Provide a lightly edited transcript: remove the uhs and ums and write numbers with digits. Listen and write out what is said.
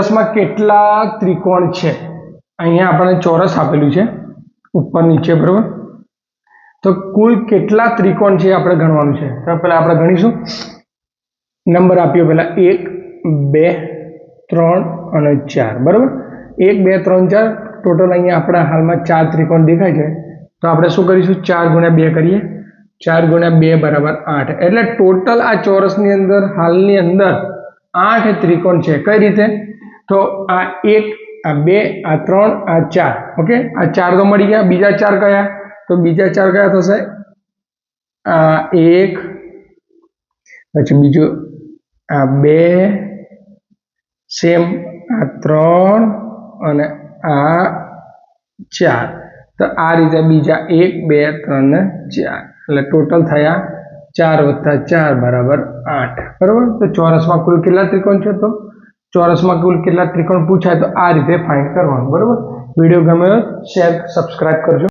ચોરસમાં કેટલા ત્રિકોણ છે? અહીંયા આપણને ચોરસ આપેલું છે ઉપર નીચે, બરાબર. તો કુલ કેટલા ત્રિકોણ છે આપણે ગણવાનું છે. તો પહેલા આપણે ગણીશું. નંબર આપ્યો પહેલા 1 2 3 અને 4, બરાબર. 1 2 3 4 ટોટલ અહીંયા આપણા હાલમાં 4 ત્રિકોણ દેખાય છે. તો આપણે શું કરીશું? 4 ગુણ્યા 2 કરીએ. 4 ગુણ્યા 2 બરાબર 8. એટલે ટોટલ આ ચોરસની અંદર હાલની અંદર 8 ત્રિકોણ છે. કઈ રીતે? તો આ 1 આ 2 આ 3 આ 4. ઓકે, આ 4 તો મળી ગયા. બીજા 4 કયા? તો બીજા 4 કયા થશે? આ 1, પછી બીજું આ 2, સેમ આ 3 અને આ 4. તો આ રીતે બીજા 1 2 3 ને 4 એટલે ટોટલ થયા 4 + 4 બરાબર 8, બરાબર. તો ચોરસમાં કુલ કેટલા ત્રિકોણ છે? તો ચોરસમાં કુલ કેટલા ત્રિકોણ પૂછાય તો આ રીતે ફાઇન્ડ કરવાનું, બરાબર. વિડીયો ગમે શેર સબસ્ક્રાઇબ કરજો.